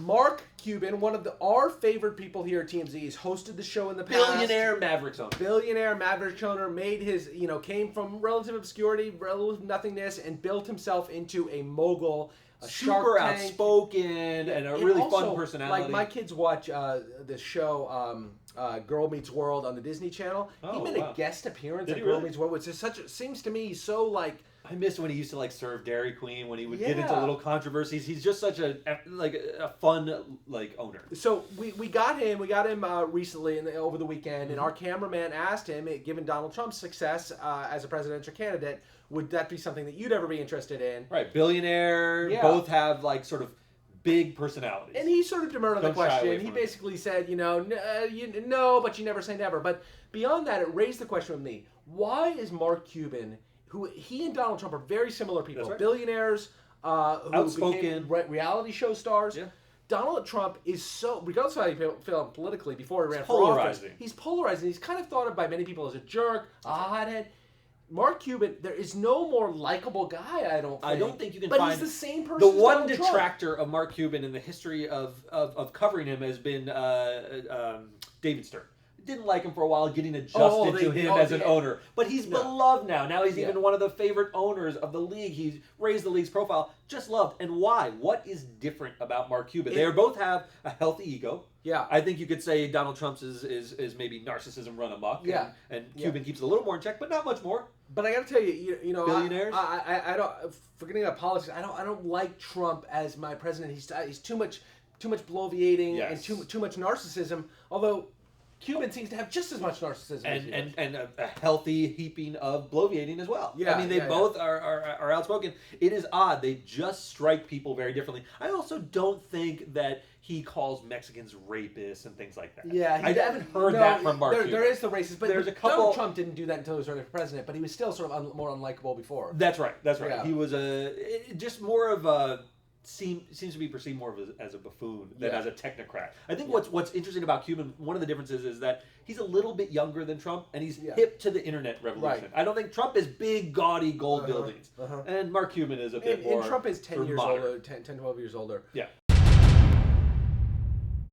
Mark Cuban, one of our favorite people here at TMZ, has hosted the show in the past. Billionaire Mavericks owner. Billionaire Mavericks owner, made his, came from relative obscurity, relative nothingness, and built himself into a mogul. Super outspoken and a really fun personality. Like my kids watch the show Girl Meets World on the Disney Channel. He made a guest appearance at Girl Meets World, which is seems to me so like. I miss when he used to serve Dairy Queen, when he would get into little controversies. He's just such a fun owner. So we got him recently over the weekend, and our cameraman asked him, given Donald Trump's success as a presidential candidate, would that be something that you'd ever be interested in? Right, billionaire, both have sort of big personalities. And he sort of demurred on the question. He basically said, no, but you never say never. But beyond that, it raised the question with me: why is Mark Cuban, who he and Donald Trump are very similar people, billionaires, who outspoken, became reality show stars. Yeah. Donald Trump is so, regardless of how you feel politically before he ran for polarizing. office, he's polarizing. He's kind of thought of by many people as a jerk, a hothead. Mark Cuban, there is no more likable guy, I don't think. I don't think you can find. But he's the same person. The one as detractor of Mark Cuban in the history of covering him has been David Stern. Didn't like him for a while, getting adjusted to him as an owner. But he's beloved now. Now he's even one of the favorite owners of the league. He's raised the league's profile. Just loved. And why? What is different about Mark Cuban? They both have a healthy ego. Yeah. I think you could say Donald Trump's is maybe narcissism run amok. Yeah. And Cuban keeps it a little more in check, but not much more. But I got to tell you, billionaires. I don't. Forgetting about politics, I don't like Trump as my president. He's too much bloviating and too much narcissism. Although Cuban seems to have just as much narcissism and a healthy heaping of bloviating as well. Yeah, I mean, they both are outspoken. It is odd. They just strike people very differently. I also don't think that he calls Mexicans rapists and things like that. Yeah, I haven't heard that from Mark Cuban. There is the racist, but there's a couple. Donald Trump didn't do that until he was running for president, but he was still sort of more unlikable before. That's right. Yeah. He was just more of a. Seems to be perceived more as a buffoon than as a technocrat. I think what's interesting about Cuban, one of the differences is that he's a little bit younger than Trump, and he's hip to the internet revolution. Right. I don't think Trump is big, gaudy gold buildings, and Mark Cuban is a bit more. And Trump is 10 years modern. older, 10, 12 years older. Yeah.